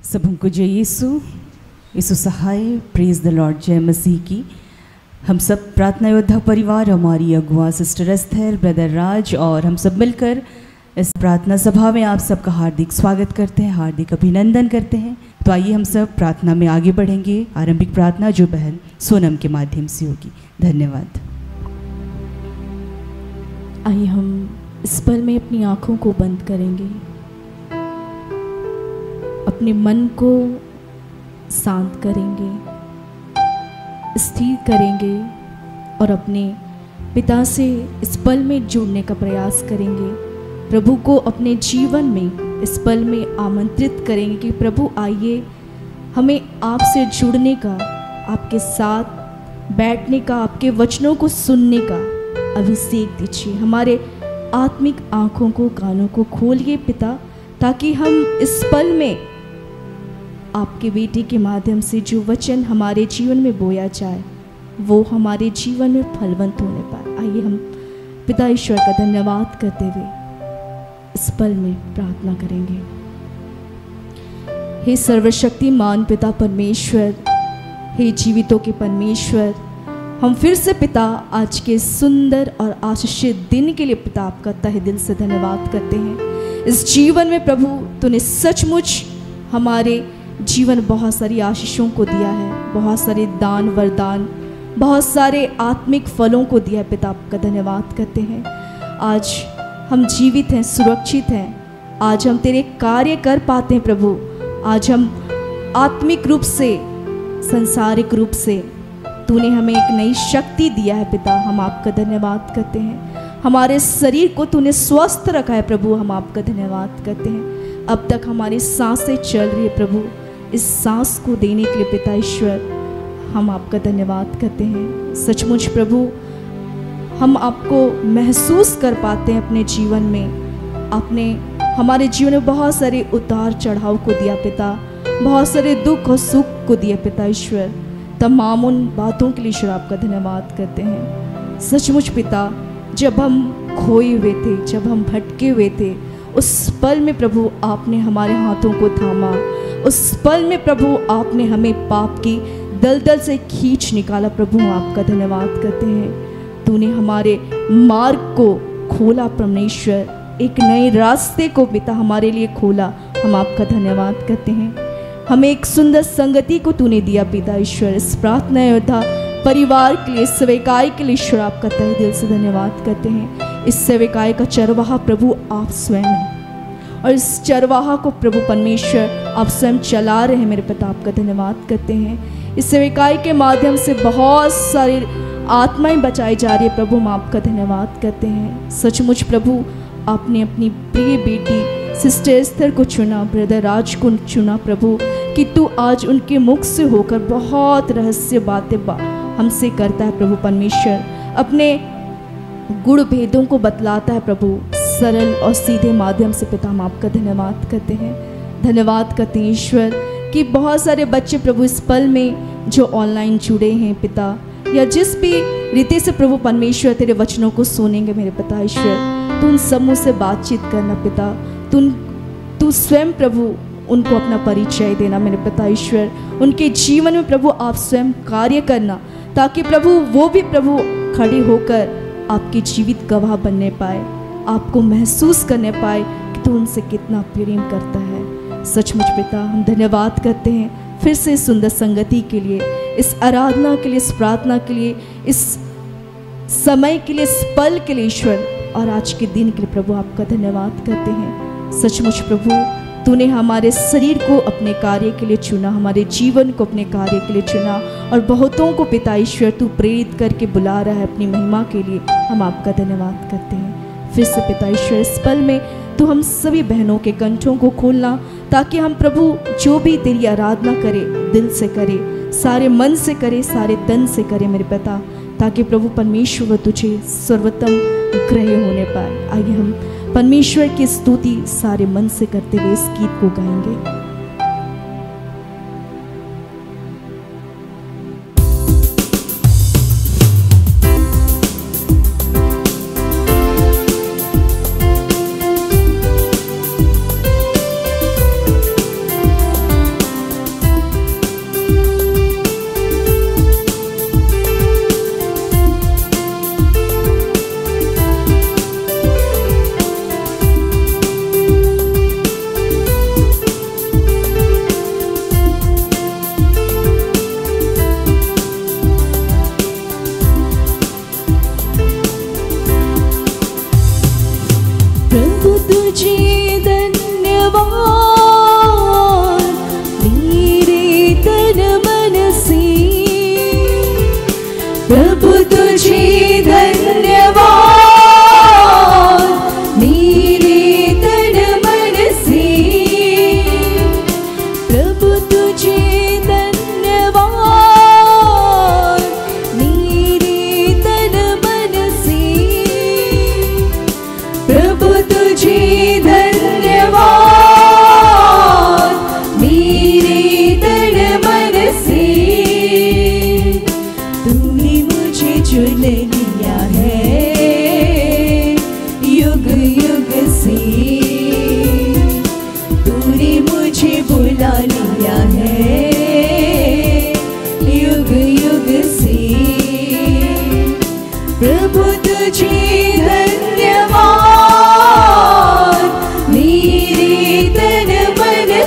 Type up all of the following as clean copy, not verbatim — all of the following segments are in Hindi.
सबको जय यीशु सहाय, प्रेज द लॉर्ड, जय मसीह की। हम सब प्रार्थना योद्धा परिवार, हमारी अगुआ सिस्टर एस्थर, ब्रदर राज और हम सब मिलकर इस प्रार्थना सभा में आप सबका हार्दिक स्वागत करते हैं, हार्दिक अभिनंदन करते हैं। तो आइए हम सब प्रार्थना में आगे बढ़ेंगे। आरंभिक प्रार्थना जो बहन सोनम के माध्यम से होगी। धन्यवाद। आइए हम इस पल में अपनी आँखों को बंद करेंगे, अपने मन को शांत करेंगे, स्थिर करेंगे और अपने पिता से इस पल में जुड़ने का प्रयास करेंगे। प्रभु को अपने जीवन में इस पल में आमंत्रित करेंगे कि प्रभु आइए, हमें आपसे जुड़ने का, आपके साथ बैठने का, आपके वचनों को सुनने का अभिषेक दीजिए। हमारे आत्मिक आँखों को, कानों को खोलिए पिता, ताकि हम इस पल में आपके बेटे के माध्यम से जो वचन हमारे जीवन में बोया जाए वो हमारे जीवन में फलवंत होने पाए। आइए हम पिता ईश्वर का धन्यवाद करते हुए इस पल में प्रार्थना करेंगे। हे सर्वशक्तिमान पिता परमेश्वर, हे जीवितों के परमेश्वर, हम फिर से पिता आज के सुंदर और आशीषित दिन के लिए पिता आपका तहे दिल से धन्यवाद करते हैं। इस जीवन में प्रभु तूने सचमुच हमारे जीवन बहुत सारी आशीषों को दिया है, बहुत सारे दान वरदान, बहुत सारे आत्मिक फलों को दिया है। पिता आपका धन्यवाद करते हैं। आज हम जीवित हैं, सुरक्षित हैं, आज हम तेरे कार्य कर पाते हैं प्रभु। आज हम आत्मिक रूप से, संसारिक रूप से तूने हमें एक नई शक्ति दिया है पिता, हम आपका धन्यवाद करते हैं। हमारे शरीर को तूने स्वस्थ रखा है प्रभु, हम आपका धन्यवाद करते हैं। अब तक हमारी सांसें चल रही है प्रभु, इस सांस को देने के लिए पिता ईश्वर हम आपका धन्यवाद करते हैं। सचमुच प्रभु हम आपको महसूस कर पाते हैं अपने जीवन में। आपने हमारे जीवन में बहुत सारे उतार चढ़ाव को दिया पिता, बहुत सारे दुख और सुख को दिया पिता ईश्वर। तमाम उन बातों के लिए ईश्वर आपका धन्यवाद करते हैं। सचमुच पिता जब हम खोए हुए थे, जब हम भटके हुए थे, उस पल में प्रभु आपने हमारे हाथों को थामा। उस पल में प्रभु आपने हमें पाप की दलदल से खींच निकाला। प्रभु आपका धन्यवाद करते हैं। तूने हमारे मार्ग को खोला परमेश्वर, एक नए रास्ते को पिता हमारे लिए खोला। हम आपका धन्यवाद करते हैं। हमें एक सुंदर संगति को तूने दिया पिता ईश्वर। इस प्रार्थना योद्धा परिवार के लिए, सेवकाई के लिए ईश्वर आपका तहे दिल से धन्यवाद करते हैं। इस सेवकाई का चरवाहा प्रभु आप स्वयं हैं और इस चरवाहा को प्रभु परमेश्वर आप स्वयं चला रहे हैं। मेरे पिता आपका धन्यवाद करते हैं। इस सेवकाई के माध्यम से बहुत सारी आत्माएं बचाई जा रही है प्रभु, हम आपका धन्यवाद करते हैं। सचमुच प्रभु आपने अपनी प्रिय बेटी सिस्टर एस्थर को चुना, ब्रदर राज को चुना प्रभु, कि तू आज उनके मुख से होकर बहुत रहस्य बातें हमसे करता है प्रभु परमेश्वर। अपने गुण भेदों को बतलाता है प्रभु, सरल और सीधे माध्यम से पिता हम आपका धन्यवाद करते हैं। धन्यवाद करते हैं ईश्वर कि बहुत सारे बच्चे प्रभु इस पल में जो ऑनलाइन जुड़े हैं पिता, या जिस भी रीति से प्रभु परमेश्वर तेरे वचनों को सुनेंगे मेरे पिता ईश्वर, तू उन सब मुझसे बातचीत करना पिता। तू स्वयं प्रभु उनको अपना परिचय देना मेरे पिता ईश्वर। उनके जीवन में प्रभु आप स्वयं कार्य करना, ताकि प्रभु वो भी प्रभु खड़े होकर आपकी जीवित गवाह बनने पाए, आपको महसूस करने पाए कि तू उनसे कितना प्रेम करता है। सचमुच पिता हम धन्यवाद करते हैं फिर से इस सुंदर संगति के लिए, इस आराधना के लिए, इस प्रार्थना के लिए, इस समय के लिए, इस पल के लिए ईश्वर, और आज के दिन के लिए प्रभु आपका धन्यवाद करते हैं। सचमुच प्रभु तूने हमारे शरीर को अपने कार्य के लिए चुना, हमारे जीवन को अपने कार्य के लिए चुना, और बहुतों को पिता ईश्वर तू प्रेरित करके बुला रहा है अपनी महिमा के लिए। हम आपका धन्यवाद करते हैं। फिर से पिता ईश्वर इस पल में तो हम सभी बहनों के कंठों को खोलना, ताकि हम प्रभु जो भी तेरी आराधना करें दिल से करें, सारे मन से करें, सारे तन से करें मेरे पिता, ताकि प्रभु परमेश्वर तुझे सर्वोत्तम ग्रह होने पाए। आइए हम परमेश्वर की स्तुति सारे मन से करते हुए इस गीत को गाएंगे।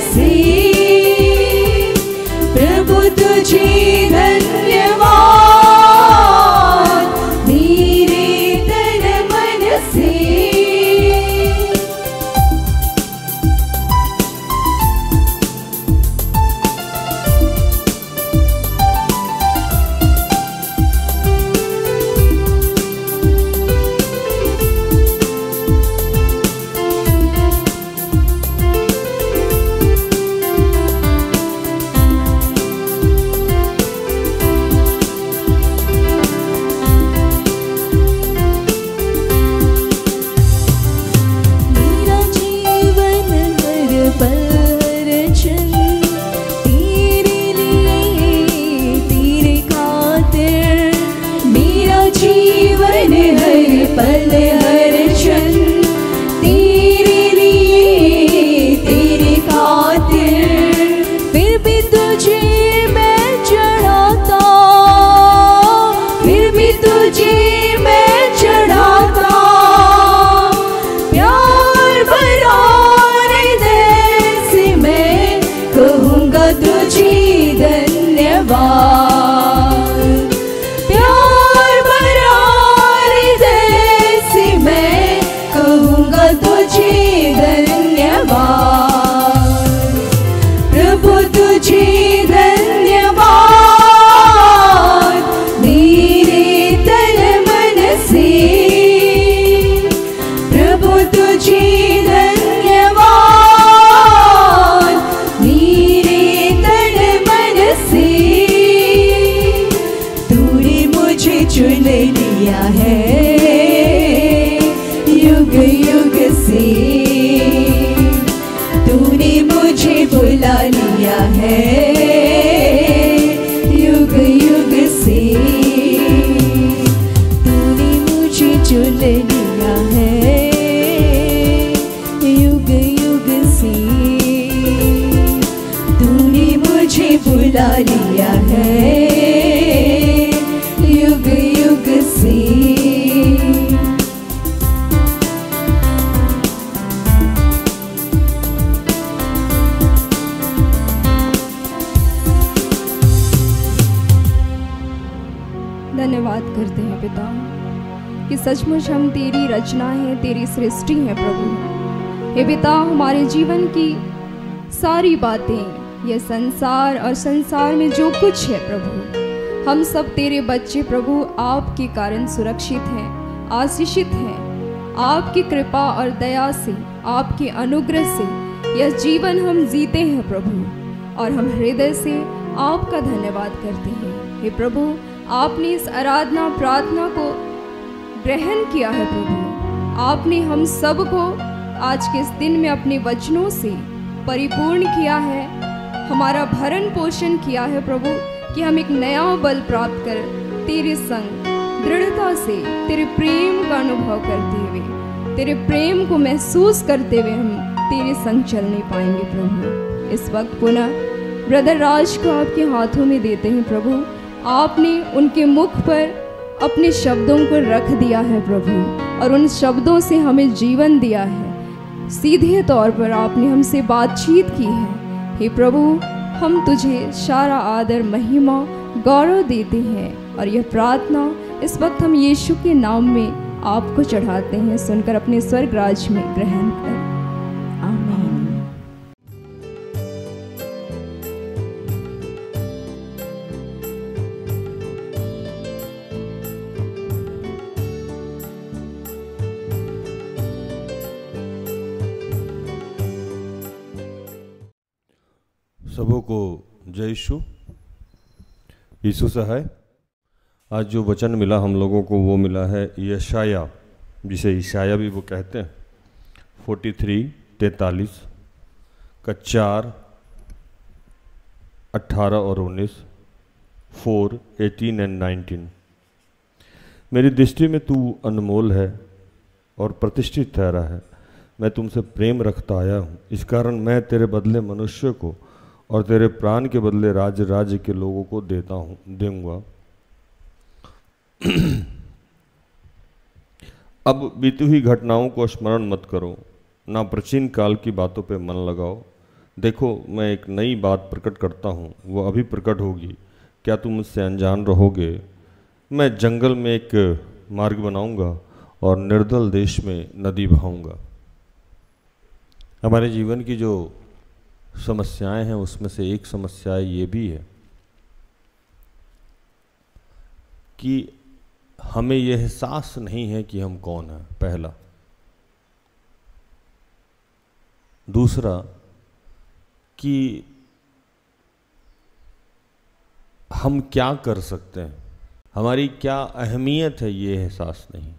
से प्रभु तुझे धन्यवाद मेरे तन मन से। पल हर क्षण तेरे लिए तेरे खातिर, फिर भी तुझे मैं चढ़ाता, फिर भी तुझे मैं चढ़ाता। प्यार भरा हृदय से मैं कहूँगा तुझे धन्यवाद। प्यार भरा तुझे धन्यवाद प्रभु तुझे धन्यवाद मेरे तन मन से। प्रभु तुझे धन्यवाद मेरे तन मन से। तूने मुझे चुन लिया है युग युग से, तूने मुझे बुला लिया है युग युग से। तूने मुझे चुन लिया है युग युग से, तूने मुझे बुला लिया है युग युग से। धन्यवाद करते हैं पिता कि सचमुच हम तेरी रचना है, तेरी सृष्टि है प्रभु। हे पिता, हमारे जीवन की सारी बातें, ये संसार और संसार में जो कुछ है प्रभु, हम सब तेरे बच्चे प्रभु आपके कारण सुरक्षित हैं, आशीषित हैं। आपकी कृपा और दया से, आपके अनुग्रह से यह जीवन हम जीते हैं प्रभु, और हम हृदय से आपका धन्यवाद करते हैं। हे प्रभु, आपने इस आराधना प्रार्थना को ग्रहण किया है प्रभु। आपने हम सब को आज के इस दिन में अपने वचनों से परिपूर्ण किया है, हमारा भरण पोषण किया है प्रभु, कि हम एक नया बल प्राप्त कर तेरे संग दृढ़ता से तेरे प्रेम का अनुभव करते हुए, तेरे प्रेम को महसूस करते हुए हम तेरे संग चलने पाएंगे प्रभु। इस वक्त पुनः ब्रदर राज को आपके हाथों में देते हैं प्रभु। आपने उनके मुख पर अपने शब्दों को रख दिया है प्रभु, और उन शब्दों से हमें जीवन दिया है। सीधे तौर पर आपने हमसे बातचीत की है। हे प्रभु, हम तुझे सारा आदर, महिमा, गौरव देते हैं, और यह प्रार्थना इस वक्त हम यीशु के नाम में आपको चढ़ाते हैं, सुनकर अपने स्वर्ग राज में ग्रहण कर। आमीन। सबों को जय यीशु। यीशु सहाय। आज जो वचन मिला हम लोगों को वो मिला है यशाया, जिसे ईशाया भी वो कहते हैं, 43:43 का 4, 18 और 19, 4, 18 और 19। मेरी दृष्टि में तू अनमोल है और प्रतिष्ठित ठहरा है। मैं तुमसे प्रेम रखता आया हूँ, इस कारण मैं तेरे बदले मनुष्य को और तेरे प्राण के बदले राज्य के लोगों को दूंगा। अब बीती हुई घटनाओं को स्मरण मत करो, ना प्राचीन काल की बातों पे मन लगाओ। देखो मैं एक नई बात प्रकट करता हूँ, वो अभी प्रकट होगी, क्या तुम मुझसे अनजान रहोगे? मैं जंगल में एक मार्ग बनाऊंगा और निर्दल देश में नदी बहाऊंगा। हमारे जीवन की जो समस्याएं हैं उसमें से एक समस्या ये भी है कि हमें यह एहसास नहीं है कि हम कौन हैं, पहला। दूसरा कि हम क्या कर सकते हैं, हमारी क्या अहमियत है, ये एहसास नहीं।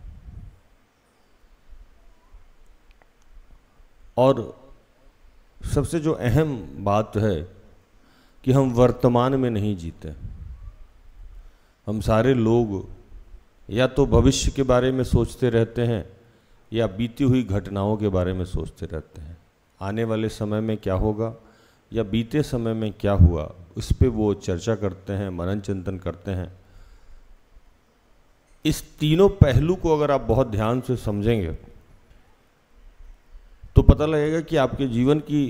और सबसे जो अहम बात है कि हम वर्तमान में नहीं जीते। हम सारे लोग या तो भविष्य के बारे में सोचते रहते हैं या बीती हुई घटनाओं के बारे में सोचते रहते हैं। आने वाले समय में क्या होगा या बीते समय में क्या हुआ, उस पर वो चर्चा करते हैं, मनन चिंतन करते हैं। इस तीनों पहलू को अगर आप बहुत ध्यान से समझेंगे तो पता लगेगा कि आपके जीवन की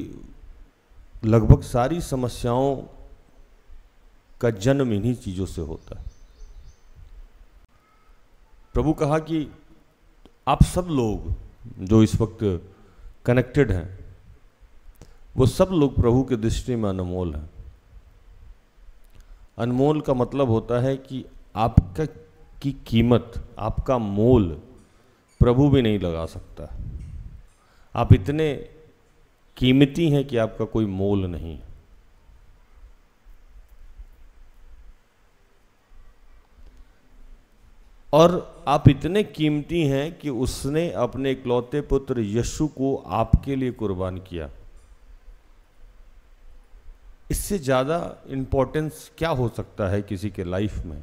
लगभग सारी समस्याओं का जन्म इन्हीं चीज़ों से होता है। प्रभु कहा कि आप सब लोग जो इस वक्त कनेक्टेड हैं, वो सब लोग प्रभु की दृष्टि में अनमोल हैं। अनमोल का मतलब होता है कि आपका की कीमत, आपका मोल प्रभु भी नहीं लगा सकता। आप इतने कीमती हैं कि आपका कोई मोल नहीं। और आप इतने कीमती हैं कि उसने अपने इकलौते पुत्र यीशु को आपके लिए कुर्बान किया। इससे ज़्यादा इम्पोर्टेंस क्या हो सकता है किसी के लाइफ में?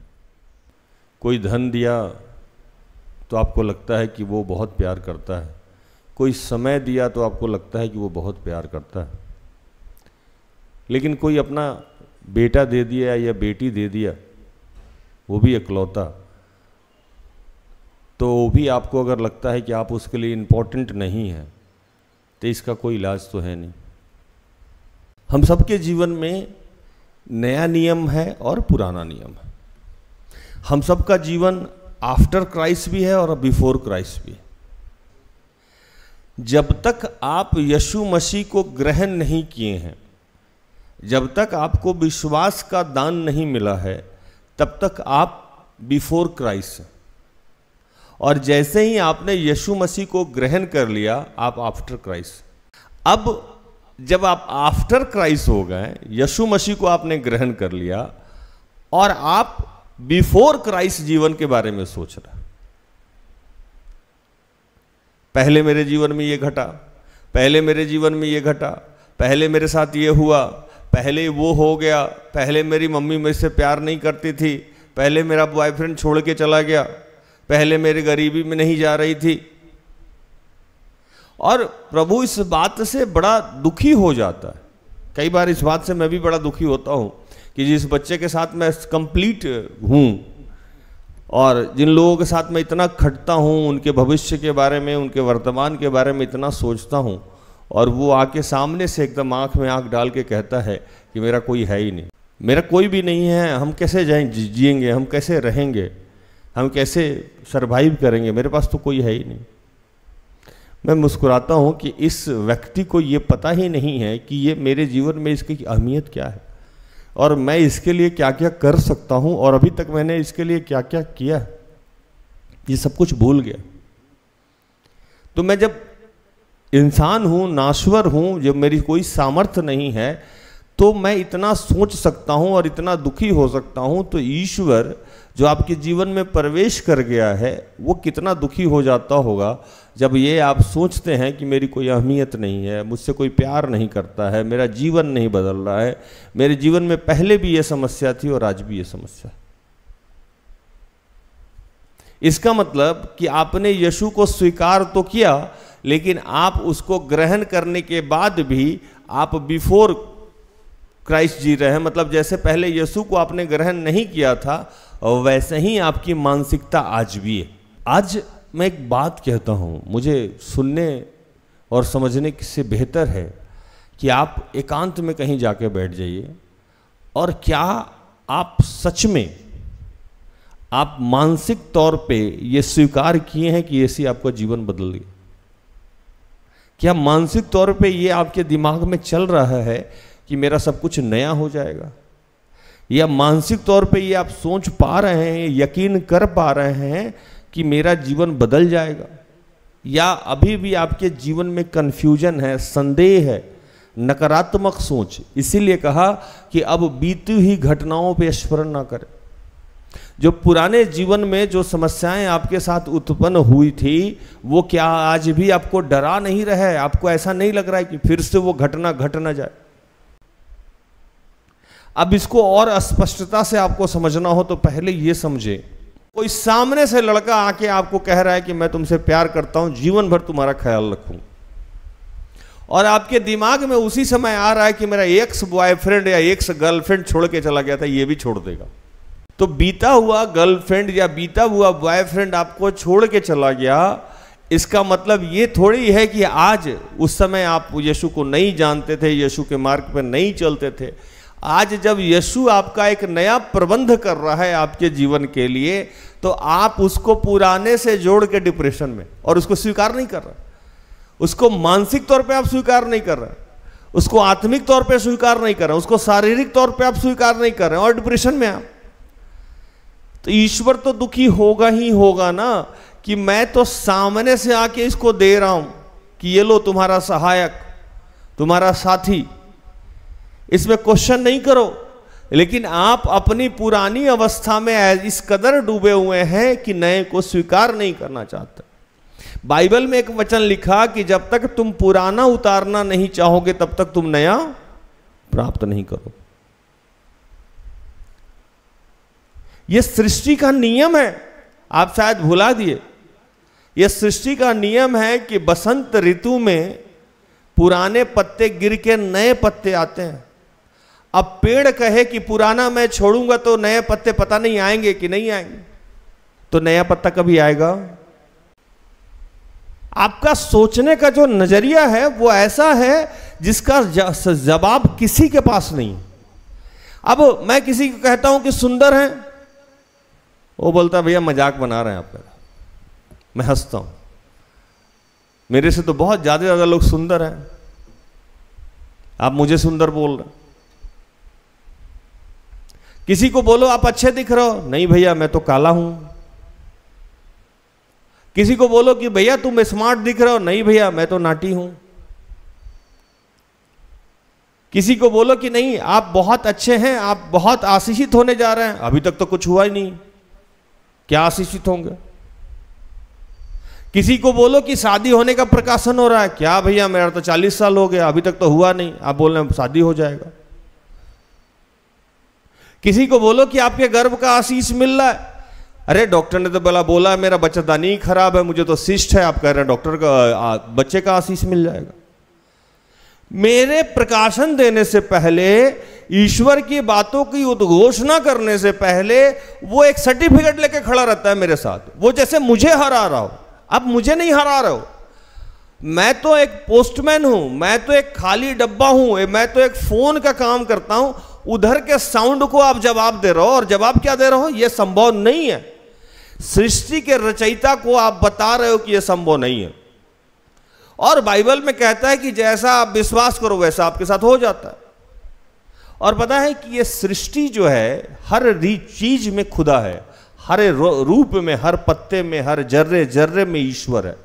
कोई धन दिया तो आपको लगता है कि वो बहुत प्यार करता है, कोई समय दिया तो आपको लगता है कि वो बहुत प्यार करता है। लेकिन कोई अपना बेटा दे दिया या बेटी दे दिया, वो भी इकलौता, तो वो भी आपको अगर लगता है कि आप उसके लिए इम्पोर्टेंट नहीं हैं, तो इसका कोई इलाज तो है नहीं। हम सबके जीवन में नया नियम है और पुराना नियम है। हम सबका जीवन आफ्टर क्राइस्ट भी है और बिफोर क्राइस्ट भी है। जब तक आप यीशु मसीह को ग्रहण नहीं किए हैं, जब तक आपको विश्वास का दान नहीं मिला है, तब तक आप बिफोर क्राइस्ट हैं। और जैसे ही आपने यीशु मसीह को ग्रहण कर लिया, आप आफ्टर क्राइस्ट। अब जब आप आफ्टर क्राइस्ट हो गए, यीशु मसीह को आपने ग्रहण कर लिया और आप बिफोर क्राइस्ट जीवन के बारे में सोच रहे। पहले मेरे जीवन में ये घटा, पहले मेरे जीवन में ये घटा, पहले मेरे साथ ये हुआ, पहले वो हो गया, पहले मेरी मम्मी मेरे से प्यार नहीं करती थी, पहले मेरा बॉयफ्रेंड छोड़ के चला गया, पहले मेरी गरीबी में नहीं जा रही थी। और प्रभु इस बात से बड़ा दुखी हो जाता है। कई बार इस बात से मैं भी बड़ा दुखी होता हूँ कि जिस बच्चे के साथ मैं कंप्लीट हूँ और जिन लोगों के साथ मैं इतना खटता हूँ, उनके भविष्य के बारे में, उनके वर्तमान के बारे में इतना सोचता हूँ, और वो आके सामने से एकदम आँख में आँख डाल के कहता है कि मेरा कोई है ही नहीं, मेरा कोई भी नहीं है, हम कैसे जिएंगे, हम कैसे रहेंगे, हम कैसे सरवाइव करेंगे, मेरे पास तो कोई है ही नहीं। मैं मुस्कुराता हूँ कि इस व्यक्ति को ये पता ही नहीं है कि ये मेरे जीवन में इसकी अहमियत क्या है और मैं इसके लिए क्या क्या कर सकता हूँ और अभी तक मैंने इसके लिए क्या क्या किया, ये सब कुछ भूल गया। तो मैं जब इंसान हूँ, नाश्वर हूँ, जब मेरी कोई सामर्थ्य नहीं है, तो मैं इतना सोच सकता हूँ और इतना दुखी हो सकता हूँ। तो ईश्वर जो आपके जीवन में प्रवेश कर गया है, वो कितना दुखी हो जाता होगा जब ये आप सोचते हैं कि मेरी कोई अहमियत नहीं है, मुझसे कोई प्यार नहीं करता है, मेरा जीवन नहीं बदल रहा है, मेरे जीवन में पहले भी ये समस्या थी और आज भी ये समस्या। इसका मतलब कि आपने यीशु को स्वीकार तो किया, लेकिन आप उसको ग्रहण करने के बाद भी आप बिफोर क्राइस्ट जी रहे हैं। मतलब जैसे पहले यीशु को आपने ग्रहण नहीं किया था, और वैसे ही आपकी मानसिकता आज भी है। आज मैं एक बात कहता हूँ, मुझे सुनने और समझने से बेहतर है कि आप एकांत में कहीं जाके बैठ जाइए और क्या आप सच में आप मानसिक तौर पे ये स्वीकार किए हैं कि ऐसी आपका जीवन बदल गया? क्या मानसिक तौर पे ये आपके दिमाग में चल रहा है कि मेरा सब कुछ नया हो जाएगा? या मानसिक तौर पे ये आप सोच पा रहे हैं, यकीन कर पा रहे हैं कि मेरा जीवन बदल जाएगा? या अभी भी आपके जीवन में कन्फ्यूजन है, संदेह है, नकारात्मक सोच? इसीलिए कहा कि अब बीती हुई घटनाओं पे स्मरण ना करें। जो पुराने जीवन में जो समस्याएं आपके साथ उत्पन्न हुई थी, वो क्या आज भी आपको डरा नहीं रहा है? आपको ऐसा नहीं लग रहा है कि फिर से वो घटना घट ना जाए? अब इसको और स्पष्टता से आपको समझना हो तो पहले ये समझे, कोई सामने से लड़का आके आपको कह रहा है कि मैं तुमसे प्यार करता हूं, जीवन भर तुम्हारा ख्याल रखूं, और आपके दिमाग में उसी समय आ रहा है कि मेरा एक्स बॉयफ्रेंड या एक्स गर्लफ्रेंड छोड़ के चला गया था, ये भी छोड़ देगा। तो बीता हुआ गर्लफ्रेंड या बीता हुआ बॉयफ्रेंड आपको छोड़ के चला गया, इसका मतलब ये थोड़ी है कि आज उस समय आप यीशु को नहीं जानते थे, यीशु के मार्ग पर नहीं चलते थे। आज जब यीशु आपका एक नया प्रबंध कर रहा है आपके जीवन के लिए, तो आप उसको पुराने से जोड़ के डिप्रेशन में, और उसको स्वीकार नहीं कर रहे, उसको मानसिक तौर पे आप स्वीकार नहीं कर रहे, उसको आत्मिक तौर पे स्वीकार नहीं कर रहे, उसको शारीरिक तौर पे आप स्वीकार नहीं कर रहे हैं, और डिप्रेशन में आप। तो ईश्वर तो दुखी होगा ही होगा ना, कि मैं तो सामने से आके इसको दे रहा हूं कि ये लो तुम्हारा सहायक, तुम्हारा साथी, इसमें क्वेश्चन नहीं करो। लेकिन आप अपनी पुरानी अवस्था में इस कदर डूबे हुए हैं कि नए को स्वीकार नहीं करना चाहते। बाइबल में एक वचन लिखा कि जब तक तुम पुराना उतारना नहीं चाहोगे तब तक तुम नया प्राप्त नहीं करो। यह सृष्टि का नियम है, आप शायद भुला दिए। यह सृष्टि का नियम है कि बसंत ऋतु में पुराने पत्ते गिर के नए पत्ते आते हैं। अब पेड़ कहे कि पुराना मैं छोड़ूंगा तो नए पत्ते पता नहीं आएंगे कि नहीं आएंगे, तो नया पत्ता कभी आएगा? आपका सोचने का जो नजरिया है वो ऐसा है जिसका जवाब किसी के पास नहीं। अब मैं किसी को कहता हूं कि सुंदर है, वो बोलता भैया मजाक बना रहे हैं आप। मैं हंसता हूं, मेरे से तो बहुत ज्यादा लोग सुंदर हैं, आप मुझे सुंदर बोल रहे हैं। किसी को बोलो आप अच्छे दिख रहे हो, नहीं भैया मैं तो काला हूं। किसी को बोलो कि भैया तुम स्मार्ट दिख रहे हो, नहीं भैया मैं तो नाटी हूं। किसी को बोलो कि नहीं आप बहुत अच्छे हैं, आप बहुत आशीषित होने जा रहे हैं, अभी तक तो कुछ हुआ ही नहीं, क्या आशीषित होंगे। किसी को बोलो कि शादी होने का प्रकाशन हो रहा है, क्या भैया मेरा तो 40 साल हो गया, अभी तक तो हुआ नहीं, आप बोल रहे हैं शादी हो जाएगा। किसी को बोलो कि आपके गर्भ का आशीष मिल रहा है, अरे डॉक्टर ने तो बोला मेरा बच्चेदानी खराब है, मुझे तो सिस्ट है, आप कह रहे हैं डॉक्टर का बच्चे का आशीष मिल जाएगा। मेरे प्रकाशन देने से पहले, ईश्वर की बातों की उद्घोषणा करने से पहले वो एक सर्टिफिकेट लेके खड़ा रहता है मेरे साथ, वो जैसे मुझे हरा रहा हो। अब मुझे नहीं हरा रहे हो, मैं तो एक पोस्टमैन हूं, मैं तो एक खाली डब्बा हूं, मैं तो एक फोन का काम करता हूं। उधर के साउंड को आप जवाब दे रहे हो, और जवाब क्या दे रहे हो, यह संभव नहीं है। सृष्टि के रचयिता को आप बता रहे हो कि यह संभव नहीं है। और बाइबल में कहता है कि जैसा आप विश्वास करो वैसा आपके साथ हो जाता है। और पता है कि यह सृष्टि जो है हर चीज में खुदा है, हर रूप में, हर पत्ते में, हर जर्रे जर्रे में ईश्वर है।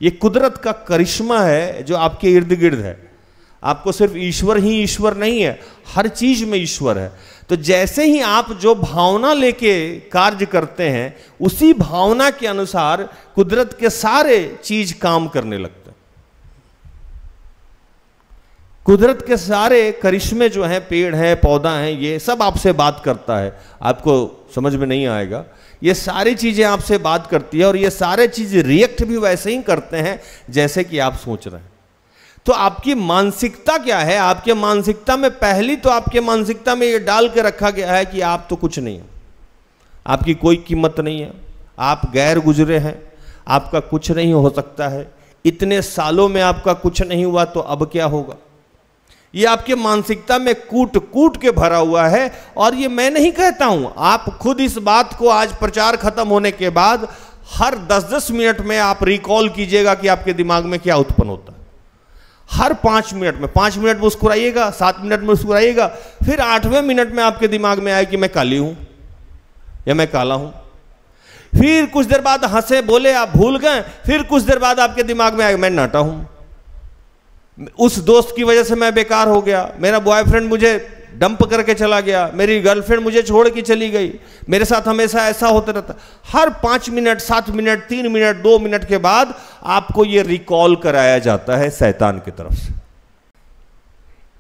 यह कुदरत का करिश्मा है जो आपके इर्द गिर्द है। आपको सिर्फ ईश्वर ही ईश्वर नहीं है, हर चीज में ईश्वर है। तो जैसे ही आप जो भावना लेके कार्य करते हैं, उसी भावना के अनुसार कुदरत के सारे चीज काम करने लगते हैं। कुदरत के सारे करिश्मे जो हैं, पेड़ हैं, पौधा हैं, ये सब आपसे बात करता है। आपको समझ में नहीं आएगा, ये सारी चीजें आपसे बात करती है, और ये सारे चीज रिएक्ट भी वैसे ही करते हैं जैसे कि आप सोच रहे हैं। तो आपकी मानसिकता क्या है? आपके मानसिकता में पहली तो आपके मानसिकता में ये डाल के रखा गया है कि आप तो कुछ नहीं है, आपकी कोई कीमत नहीं है, आप गैर गुजरे हैं, आपका कुछ नहीं हो सकता है, इतने सालों में आपका कुछ नहीं हुआ तो अब क्या होगा। ये आपके मानसिकता में कूट कूट के भरा हुआ है। और ये मैं नहीं कहता हूं, आप खुद इस बात को आज प्रचार खत्म होने के बाद हर 10-10 मिनट में आप रिकॉल कीजिएगा कि आपके दिमाग में क्या उत्पन्न होता है। हर 5 मिनट में, 5 मिनट मुस्कुराइएगा, 7 मिनट में मुस्कुराइएगा, फिर 8वें मिनट में आपके दिमाग में आए कि मैं काली हूं या मैं काला हूं। फिर कुछ देर बाद हंसे बोले, आप भूल गए, फिर कुछ देर बाद आपके दिमाग में आएगा मैं नाटा हूं, उस दोस्त की वजह से मैं बेकार हो गया, मेरा बॉयफ्रेंड मुझे डंप करके चला गया, मेरी गर्लफ्रेंड मुझे छोड़ के चली गई, मेरे साथ हमेशा ऐसा होता रहता। हर 5 मिनट, 7 मिनट, 3 मिनट, 2 मिनट के बाद आपको यह रिकॉल कराया जाता है शैतान की तरफ से।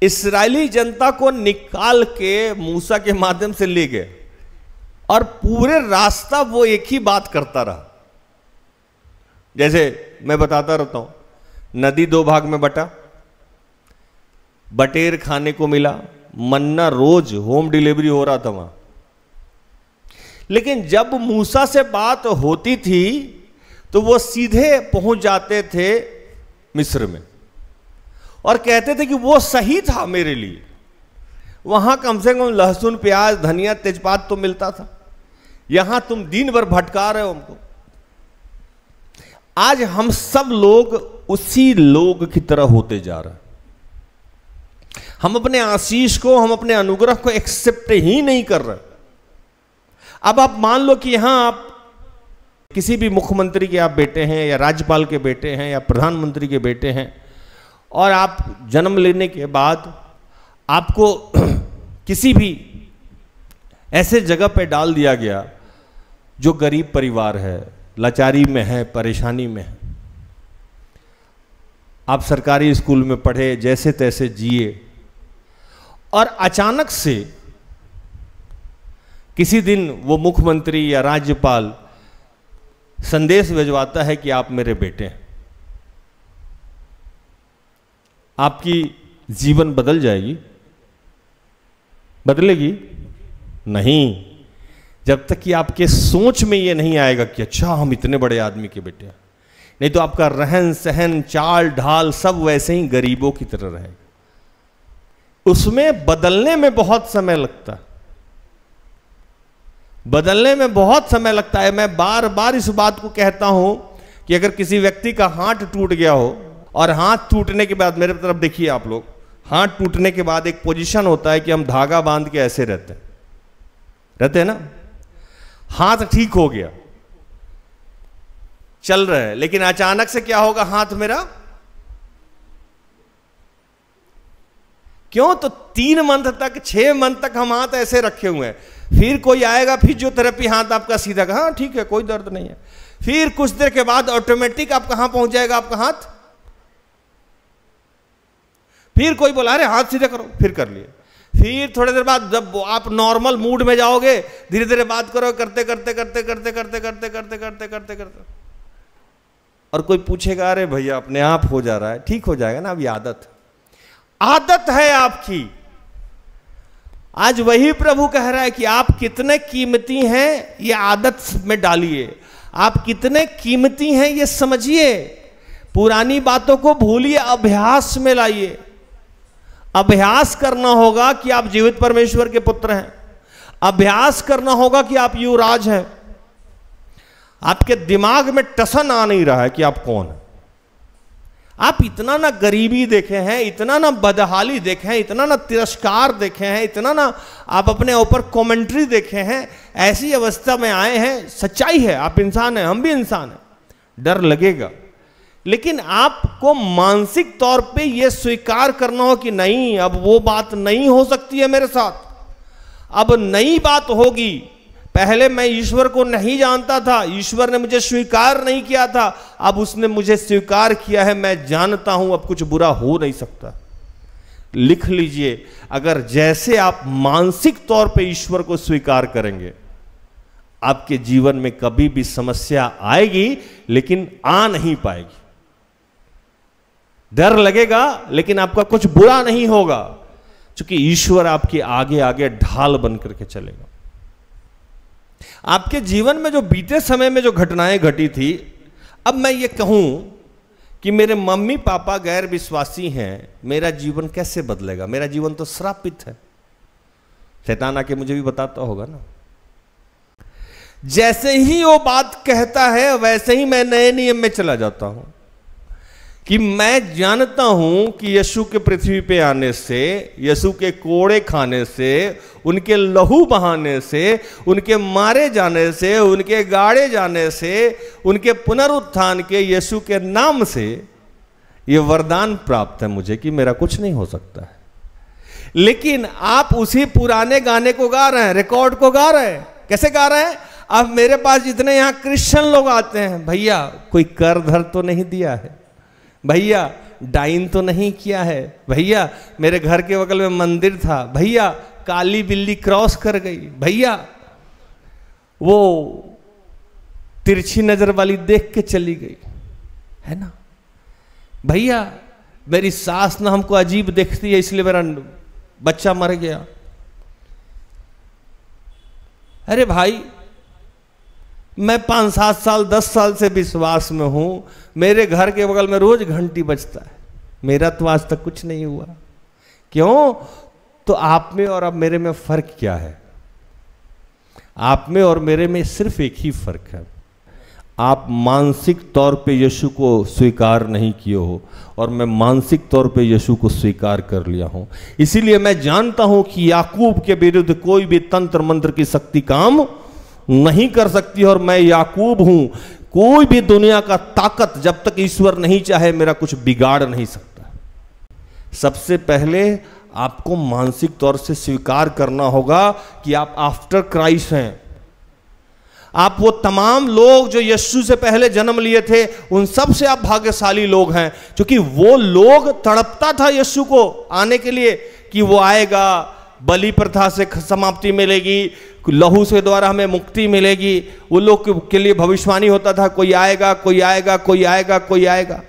इस्राएली जनता को निकाल के मूसा के माध्यम से ले गए और पूरे रास्ता वो एक ही बात करता रहा। जैसे मैं बताता रहता हूं, नदी 2 भाग में बटा, बटेर खाने को मिला, मन्ना रोज होम डिलीवरी हो रहा था वहां। लेकिन जब मूसा से बात होती थी तो वो सीधे पहुंच जाते थे मिस्र में और कहते थे कि वो सही था मेरे लिए। वहां कम से कम लहसुन, प्याज, धनिया, तेजपात तो मिलता था, यहां तुम दिन भर भटका रहे हो हमको। आज हम सब लोग उसी लोग की तरह होते जा रहे हैं। हम अपने आशीष को, हम अपने अनुग्रह को एक्सेप्ट ही नहीं कर रहे। अब आप मान लो कि यहां आप किसी भी मुख्यमंत्री के आप बेटे हैं या राज्यपाल के बेटे हैं या प्रधानमंत्री के बेटे हैं और आप जन्म लेने के बाद आपको किसी भी ऐसे जगह पे डाल दिया गया जो गरीब परिवार है, लाचारी में है, परेशानी में है। आप सरकारी स्कूल में पढ़े, जैसे तैसे जिए, और अचानक से किसी दिन वो मुख्यमंत्री या राज्यपाल संदेश भिजवाता है कि आप मेरे बेटे हैं। आपकी जीवन बदल जाएगी? बदलेगी नहीं, जब तक कि आपके सोच में ये नहीं आएगा कि अच्छा हम इतने बड़े आदमी के बेटे हैं। नहीं तो आपका रहन सहन, चाल ढाल सब वैसे ही गरीबों की तरह रहेगा। उसमें बदलने में बहुत समय लगता है, बदलने में बहुत समय लगता है। मैं बार बार इस बात को कहता हूं कि अगर किसी व्यक्ति का हाथ टूट गया हो और हाथ टूटने के बाद, मेरे तरफ देखिए आप लोग, हाथ टूटने के बाद एक पोजीशन होता है कि हम धागा बांध के ऐसे रहते हैं ना। हाथ ठीक हो गया, चल रहे हैं, लेकिन अचानक से क्या होगा, हाथ मेरा क्यों? तो 3 मंथ तक, 6 मंथ तक हम हाथ ऐसे रखे हुए हैं। फिर कोई आएगा फिजियोथेरेपी, हाथ आपका सीधा, हाँ ठीक है कोई दर्द नहीं है। फिर कुछ देर के बाद ऑटोमेटिक आप कहां पहुंच जाएगा आपका हाथ। फिर कोई बोला अरे हाथ सीधा करो, फिर कर लिए। फिर थोड़ी देर बाद जब आप नॉर्मल मूड में जाओगे, धीरे धीरे बात करो, करते करते करते करते करते करते करते करते करते करते और कोई पूछेगा अरे भैया अपने आप हो जा रहा है, ठीक हो जाएगा ना, अब ये आदत है आपकी। आज वही प्रभु कह रहा है कि आप कितने कीमती हैं ये आदत में डालिए, आप कितने कीमती हैं ये समझिए। पुरानी बातों को भूलिए, अभ्यास में लाइए। अभ्यास करना होगा कि आप जीवित परमेश्वर के पुत्र हैं, अभ्यास करना होगा कि आप युवराज हैं। आपके दिमाग में टसन आ नहीं रहा है कि आप कौन हैं। आप इतना ना गरीबी देखे हैं, इतना ना बदहाली देखे हैं, इतना ना तिरस्कार देखे हैं, इतना ना आप अपने ऊपर कमेंट्री देखे हैं, ऐसी अवस्था में आए हैं। सच्चाई है, आप इंसान हैं, हम भी इंसान हैं, डर लगेगा। लेकिन आपको मानसिक तौर पे यह स्वीकार करना हो कि नहीं, अब वो बात नहीं हो सकती है मेरे साथ, अब नई बात होगी। पहले मैं ईश्वर को नहीं जानता था, ईश्वर ने मुझे स्वीकार नहीं किया था, अब उसने मुझे स्वीकार किया है, मैं जानता हूं अब कुछ बुरा हो नहीं सकता। लिख लीजिए, अगर जैसे आप मानसिक तौर पे ईश्वर को स्वीकार करेंगे, आपके जीवन में कभी भी समस्या आएगी लेकिन आ नहीं पाएगी। डर लगेगा लेकिन आपका कुछ बुरा नहीं होगा, क्योंकि ईश्वर आपके आगे आगे ढाल बन करके चलेगा। आपके जीवन में जो बीते समय में जो घटनाएं घटी थी, अब मैं ये कहूं कि मेरे मम्मी पापा गैर विश्वासी हैं, मेरा जीवन कैसे बदलेगा? मेरा जीवन तो श्रापित है। शैतान आके मुझे भी बताता होगा ना। जैसे ही वो बात कहता है वैसे ही मैं नए नियम में चला जाता हूं कि मैं जानता हूं कि यीशु के पृथ्वी पे आने से, यीशु के कोड़े खाने से, उनके लहू बहाने से, उनके मारे जाने से, उनके गाड़े जाने से, उनके पुनरुत्थान के यीशु के नाम से ये वरदान प्राप्त है मुझे कि मेरा कुछ नहीं हो सकता है। लेकिन आप उसी पुराने गाने को गा रहे हैं, रिकॉर्ड को गा रहे हैं। कैसे गा रहे हैं? अब मेरे पास जितने यहां क्रिश्चियन लोग आते हैं, भैया कोई कर धर तो नहीं दिया है, भैया डाइन तो नहीं किया है, भैया मेरे घर के बगल में मंदिर था, भैया काली बिल्ली क्रॉस कर गई, भैया वो तिरछी नजर वाली देख के चली गई, है ना, भैया मेरी सास ना हमको अजीब देखती है इसलिए मेरा बच्चा मर गया। अरे भाई, मैं 5-7 साल 10 साल से विश्वास में हूं, मेरे घर के बगल में रोज घंटी बजता है, मेरा तो आज तक कुछ नहीं हुआ। क्यों? तो आप में और अब मेरे में फर्क क्या है? आप में और मेरे में सिर्फ एक ही फर्क है, आप मानसिक तौर पे यीशु को स्वीकार नहीं किए हो और मैं मानसिक तौर पे यीशु को स्वीकार कर लिया हूं। इसीलिए मैं जानता हूं कि याकूब के विरुद्ध कोई भी तंत्र मंत्र की शक्ति काम नहीं कर सकती और मैं याकूब हूं। कोई भी दुनिया का ताकत जब तक ईश्वर नहीं चाहे मेरा कुछ बिगाड़ नहीं सकता। सबसे पहले आपको मानसिक तौर से स्वीकार करना होगा कि आप आफ्टर क्राइस्ट हैं। आप वो तमाम लोग जो यीशु से पहले जन्म लिए थे उन सब से आप भाग्यशाली लोग हैं, क्योंकि वो लोग तड़पता था यीशु को आने के लिए कि वो आएगा, बलि प्रथा से समाप्ति मिलेगी, लहू से द्वारा हमें मुक्ति मिलेगी। वो लोग के लिए भविष्यवाणी होता था, कोई आएगा, कोई आएगा, कोई आएगा, कोई आएगा।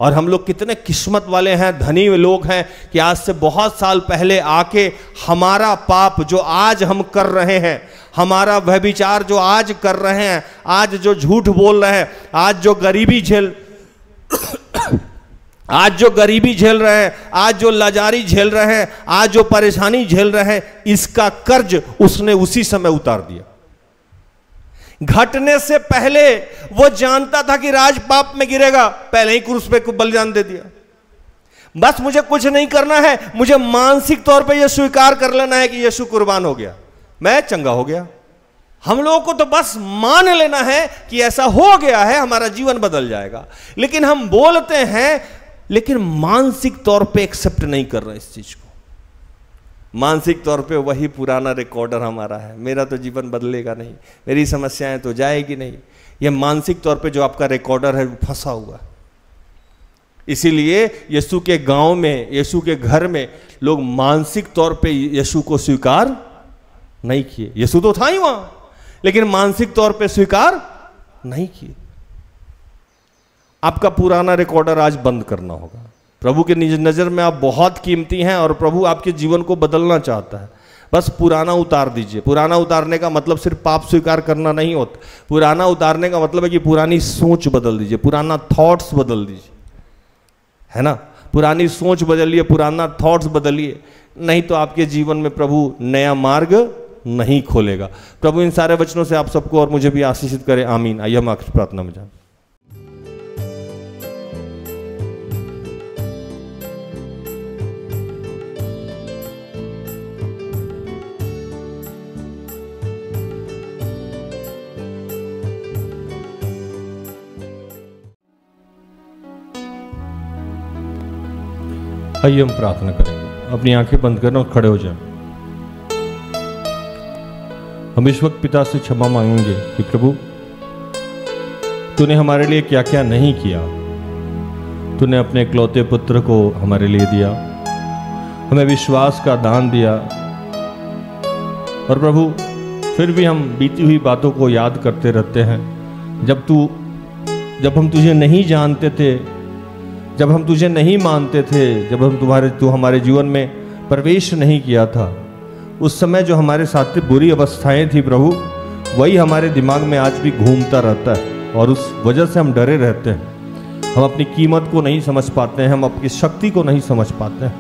और हम लोग कितने किस्मत वाले हैं, धनी लोग हैं कि आज से बहुत साल पहले आके हमारा पाप जो आज हम कर रहे हैं, हमारा व्यभिचार जो आज कर रहे हैं, आज जो झूठ बोल रहे हैं, आज जो गरीबी झेल रहे हैं, आज जो लाचारी झेल रहे हैं, आज जो परेशानी झेल रहे हैं, इसका कर्ज उसने उसी समय उतार दिया। घटने से पहले वो जानता था कि राज पाप में गिरेगा, पहले ही क्रूस पे बलिदान दे दिया। बस मुझे कुछ नहीं करना है, मुझे मानसिक तौर पे यह स्वीकार कर लेना है कि यीशु कुर्बान हो गया, मैं चंगा हो गया। हम लोगों को तो बस मान लेना है कि ऐसा हो गया है, हमारा जीवन बदल जाएगा। लेकिन हम बोलते हैं, लेकिन मानसिक तौर पे एक्सेप्ट नहीं कर रहे इस चीज को। मानसिक तौर पे वही पुराना रिकॉर्डर हमारा है, मेरा तो जीवन बदलेगा नहीं, मेरी समस्याएं तो जाएगी नहीं। ये मानसिक तौर पे जो आपका रिकॉर्डर है वो फंसा हुआ। इसीलिए यीशु के गांव में, यीशु के घर में लोग मानसिक तौर पे यीशु को स्वीकार नहीं किए। यीशु तो था ही वहां, लेकिन मानसिक तौर पे स्वीकार नहीं किए। आपका पुराना रिकॉर्डर आज बंद करना होगा। प्रभु के नजर में आप बहुत कीमती हैं और प्रभु आपके जीवन को बदलना चाहता है। बस पुराना उतार दीजिए। पुराना उतारने का मतलब सिर्फ पाप स्वीकार करना नहीं होता। पुराना उतारने का मतलब है कि पुरानी सोच बदल दीजिए, पुराना थॉट्स बदल दीजिए, है ना। पुरानी सोच बदलिए, पुराना थॉट्स बदलिए, नहीं तो आपके जीवन में प्रभु नया मार्ग नहीं खोलेगा। प्रभु इन सारे वचनों से आप सबको और मुझे भी आशीषित करे। आमीन। आइए हम आखिरी प्रार्थना में जाएं। आइए हम प्रार्थना करेंगे। अपनी आंखें बंद करना और खड़े हो जाएं। हम इस वक्त पिता से क्षमा मांगेंगे कि प्रभु तूने हमारे लिए क्या क्या नहीं किया। तूने अपने इकलौते पुत्र को हमारे लिए दिया, हमें विश्वास का दान दिया, और प्रभु फिर भी हम बीती हुई बातों को याद करते रहते हैं। जब हम तुझे नहीं जानते थे, जब हम तुझे नहीं मानते थे, जब तू हमारे जीवन में प्रवेश नहीं किया था, उस समय जो हमारे साथ बुरी अवस्थाएं थी प्रभु, वही हमारे दिमाग में आज भी घूमता रहता है और उस वजह से हम डरे रहते हैं। हम अपनी कीमत को नहीं समझ पाते हैं, हम अपनी शक्ति को नहीं समझ पाते हैं,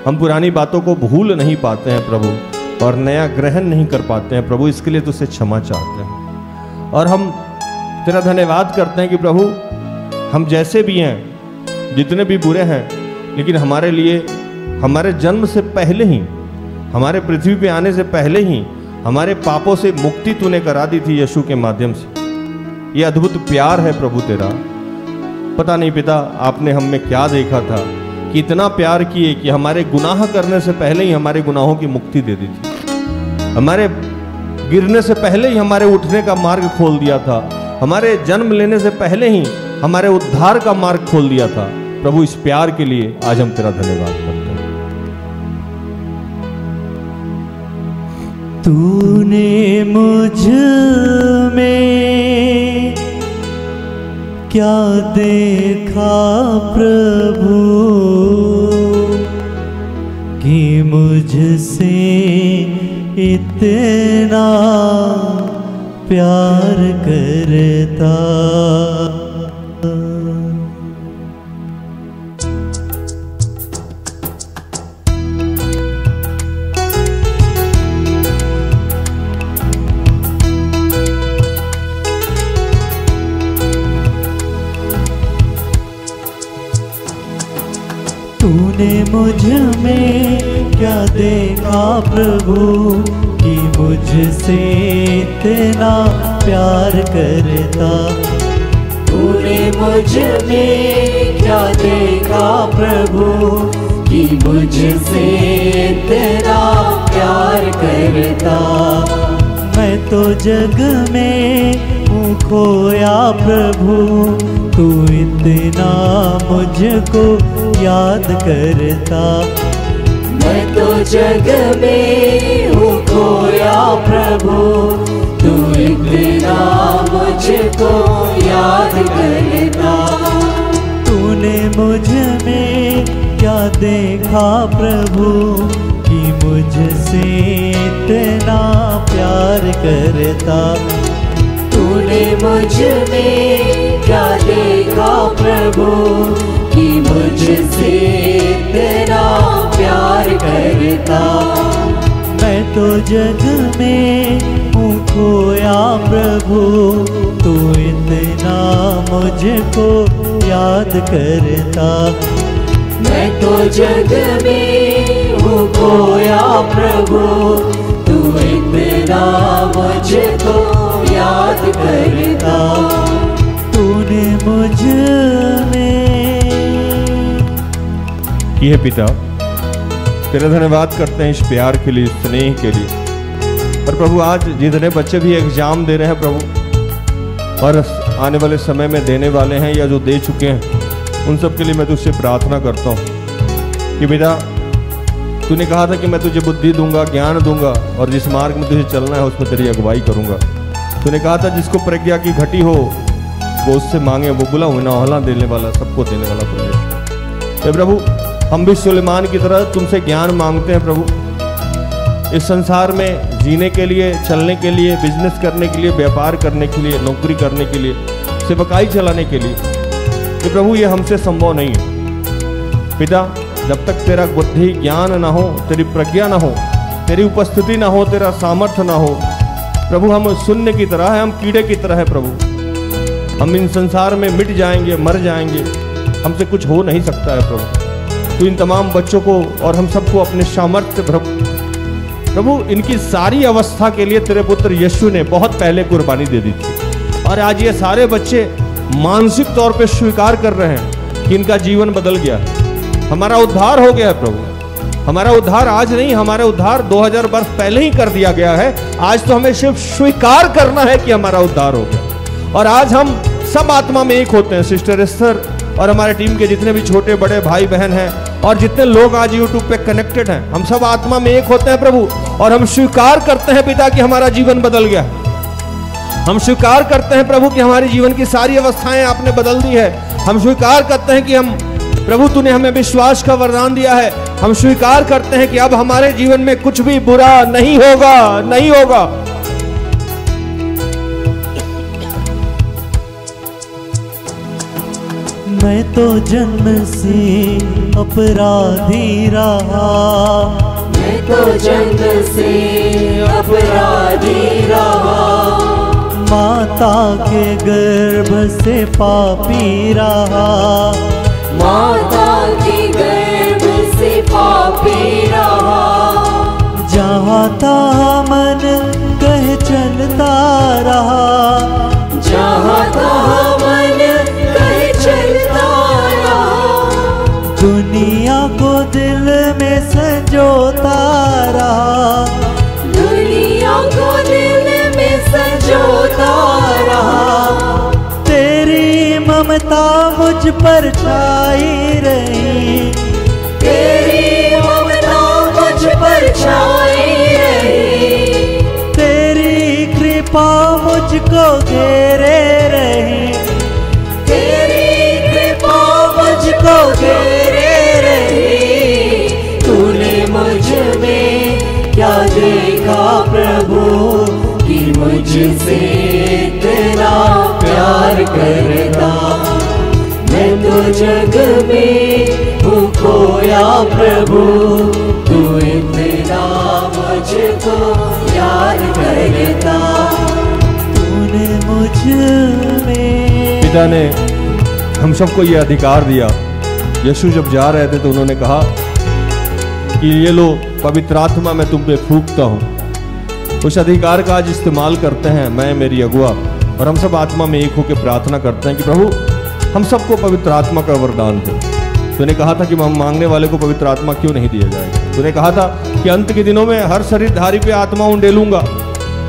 हम पुरानी बातों को भूल नहीं पाते हैं प्रभु, और नया ग्रहण नहीं कर पाते हैं प्रभु। इसके लिए तुझसे क्षमा चाहते हैं और हम तेरा धन्यवाद करते हैं कि प्रभु हम जैसे भी हैं, जितने भी बुरे हैं, लेकिन हमारे लिए हमारे जन्म से पहले ही, हमारे पृथ्वी पे आने से पहले ही हमारे पापों से मुक्ति तूने करा दी थी यीशु के माध्यम से। ये अद्भुत प्यार है प्रभु तेरा। पता नहीं पिता आपने हम में क्या देखा था कि इतना प्यार किए कि हमारे गुनाह करने से पहले ही हमारे गुनाहों की मुक्ति दे दी थी, हमारे गिरने से पहले ही हमारे उठने का मार्ग खोल दिया था, हमारे जन्म लेने से पहले ही हमारे उद्धार का मार्ग खोल दिया था। प्रभु इस प्यार के लिए आज हम तेरा धन्यवाद करते हैं। तूने मुझ में क्या देखा प्रभु कि मुझसे इतना प्यार करता। तूने मुझ में क्या देखा प्रभु कि मुझसे इतना प्यार करता। तूने मुझ में क्या देखा प्रभु कि मुझसे इतना प्यार करता। मैं तो जग में हूँ खोया प्रभु, तू इतना मुझको याद करता। मैं तो जग में हूँ खोया प्रभु, तू इतना मुझको याद करता। तूने मुझ में क्या देखा प्रभु कि मुझसे इतना प्यार करता। तूने मुझ में क्या देखा प्रभु कि मुझसे इतना प्यार करता। मैं तो जग में हूँ खोया प्रभु, तू इतना मुझको याद करता। मैं तो जग में हूँ खोया प्रभु, तू इतना मुझको याद करता। तूने मुझ में किए पिता, तेरा धन्यवाद करते हैं इस प्यार के लिए, स्नेह के लिए। और प्रभु आज जितने बच्चे भी एग्जाम दे रहे हैं प्रभु, और आने वाले समय में देने वाले हैं या जो दे चुके हैं, उन सब के लिए मैं तुझसे प्रार्थना करता हूँ कि बेटा तूने कहा था कि मैं तुझे बुद्धि दूंगा, ज्ञान दूंगा, और जिस मार्ग में तुझे चलना है उसमें तेरी अगुवाई करूंगा। तूने कहा था जिसको प्रज्ञा की घटी हो वो उससे मांगे, वो बुला हुआ नौहला देने वाला, सबको देने वाला परमेश्वर। प्रभु हम भी सुलेमान की तरह तुमसे ज्ञान मांगते हैं प्रभु, इस संसार में जीने के लिए, चलने के लिए, बिजनेस करने के लिए, व्यापार करने के लिए, नौकरी करने के लिए, सेवकाई चलाने के लिए। तो प्रभु ये हमसे संभव नहीं है पिता, जब तक तेरा बुद्धि ज्ञान ना हो, तेरी प्रज्ञा ना हो, तेरी उपस्थिति ना हो, तेरा सामर्थ्य ना हो प्रभु, हम शून्य की तरह है, हम कीड़े की तरह है प्रभु। हम इन संसार में मिट जाएंगे, मर जाएंगे, हमसे कुछ हो नहीं सकता है प्रभु। तो इन तमाम बच्चों को और हम सबको अपने सामर्थ्य प्रभु इनकी सारी अवस्था के लिए तेरे पुत्र यीशु ने बहुत पहले कुर्बानी दे दी थी। और आज ये सारे बच्चे मानसिक तौर पे स्वीकार कर रहे हैं कि इनका जीवन बदल गया है, हमारा उद्धार हो गया है प्रभु। हमारा उद्धार आज नहीं, हमारा उद्धार 2000 वर्ष पहले ही कर दिया गया है। आज तो हमें सिर्फ स्वीकार करना है कि हमारा उद्धार हो गया। और आज हम सब आत्मा में एक होते हैं। सिस्टर एस्थर और हमारे टीम के जितने भी छोटे बड़े भाई बहन हैं और जितने लोग आज यूट्यूब पे कनेक्टेड हैं, हम सब आत्मा में एक होते हैं प्रभु। और हम स्वीकार करते हैं पिता कि हमारा जीवन बदल गया। हम स्वीकार करते हैं प्रभु कि हमारे जीवन की सारी अवस्थाएं आपने बदल दी है। हम स्वीकार करते हैं कि हम प्रभु तूने हमें विश्वास का वरदान दिया है। हम स्वीकार करते हैं कि अब हमारे जीवन में कुछ भी बुरा नहीं होगा, नहीं होगा। मैं तो जन्म से अपराधी रहा, मैं तो जन्म से अपराधी रहा, माता के गर्भ से पापी रहा, माता के गर्भ से पापी रहा, जहाँ था मन कह चलता रहा, जहाँ था मन कह चलता रहा, दुनिया को दिल में संजोता रहा, दुनिया को दिल में संजोता रहा, तेरी ममता मुझ पर छाई रही, तेरी ममता मुझ पर छाई रही, तेरी कृपा मुझको घेरे रही, तेरी कृपा मुझको घेरे रही, तूने मुझ में क्या देखा प्रभु कि मुझसे इतना प्यार करता, मैं तो जग में हूँ खोया प्रभु, तू इतना मुझको प्यार करता, तूने मुझ में। पिता ने हम सबको ये अधिकार दिया। यीशु जब जा रहे थे तो उन्होंने कहा कि ये लो पवित्र आत्मा मैं तुम पे फूंकता हूँ। उस अधिकार का आज इस्तेमाल करते हैं मैं, मेरी अगुआ और हम सब आत्मा में एक होकर प्रार्थना करते हैं कि प्रभु हम सबको पवित्र आत्मा का वरदान दे। तूने कहा था कि हम मांगने वाले को पवित्र आत्मा क्यों नहीं दिया जाएगा। तूने कहा था कि अंत के दिनों में हर शरीरधारी पे आत्मा उंडेलूंगा।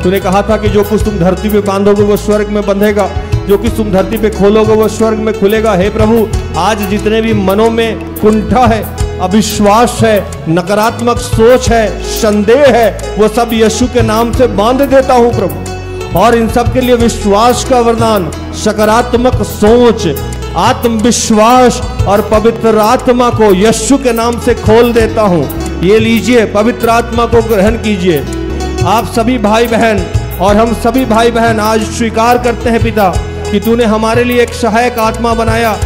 तूने कहा था कि जो कुछ तुम धरती पे बांधोगे वो स्वर्ग में बंधेगा, जो कुछ तुम धरती पे खोलोगे वो स्वर्ग में खुलेगा। हे प्रभु, आज जितने भी मनों में कुंठा है, अविश्वास है, नकारात्मक सोच है, संदेह है, वो सब यीशु के नाम से बांध देता हूं प्रभु। और इन सब के लिए विश्वास का वरदान, सकारात्मक सोच, आत्मविश्वास और पवित्र आत्मा को यीशु के नाम से खोल देता हूं। ये लीजिए, पवित्र आत्मा को ग्रहण कीजिए। आप सभी भाई बहन और हम सभी भाई बहन आज स्वीकार करते हैं पिता कि तूने हमारे लिए एक सहायक आत्मा बनाया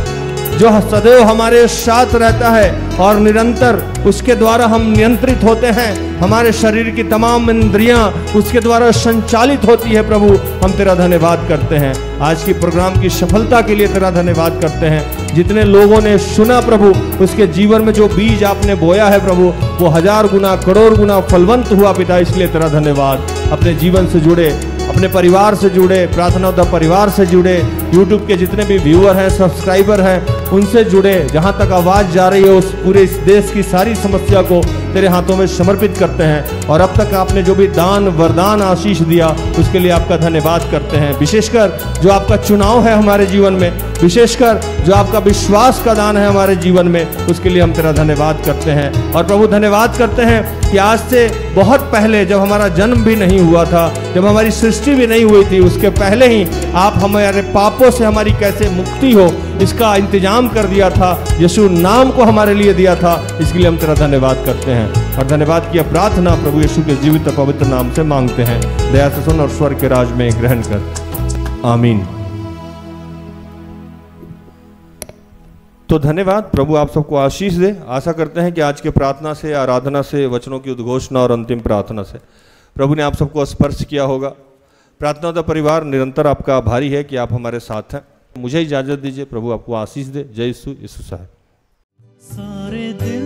जो सदैव हमारे साथ रहता है और निरंतर उसके द्वारा हम नियंत्रित होते हैं। हमारे शरीर की तमाम इंद्रियां उसके द्वारा संचालित होती है। प्रभु, हम तेरा धन्यवाद करते हैं। आज की प्रोग्राम की सफलता के लिए तेरा धन्यवाद करते हैं। जितने लोगों ने सुना प्रभु, उसके जीवन में जो बीज आपने बोया है प्रभु, वो 1000 गुना करोड़ गुना फलवंत हुआ पिता, इसलिए तेरा धन्यवाद। अपने जीवन से जुड़े, अपने परिवार से जुड़े, प्रार्थना उद्धार परिवार से जुड़े, यूट्यूब के जितने भी व्यूअर हैं, सब्सक्राइबर हैं, उनसे जुड़े, जहां तक आवाज़ जा रही है उस पूरे इस देश की सारी समस्या को तेरे हाथों में समर्पित करते हैं। और अब तक आपने जो भी दान वरदान आशीष दिया उसके लिए आपका धन्यवाद करते हैं। विशेषकर जो आपका चुनाव है हमारे जीवन में, विशेषकर जो आपका विश्वास का दान है हमारे जीवन में, उसके लिए हम तेरा धन्यवाद करते हैं। और प्रभु, धन्यवाद करते हैं कि आज से बहुत पहले, जब हमारा जन्म भी नहीं हुआ था, जब हमारी सृष्टि भी नहीं हुई थी, उसके पहले ही आप हमारे पापों से हमारी कैसे मुक्ति हो इसका इंतजाम कर दिया था। यीशु नाम को हमारे लिए दिया था, इसके लिए हम तेरा धन्यवाद करते हैं। और धन्यवाद की प्रार्थना प्रभु यीशु के जीवित पवित्र नाम से मांगते हैं। दया से सुन और स्वर्ग के राज में ग्रहण कर, आमीन। तो धन्यवाद, प्रभु आप सबको आशीष दे। आशा करते हैं कि आज के प्रार्थना से, आराधना से, वचनों की उद्घोषणा और अंतिम प्रार्थना से प्रभु ने आप सबको स्पर्श किया होगा। प्रार्थना का परिवार निरंतर आपका आभारी है कि आप हमारे साथ हैं। मुझे इजाजत दीजिए, प्रभु आपको आशीष दे। जय यीशु, यीशु साहब। सारे दिन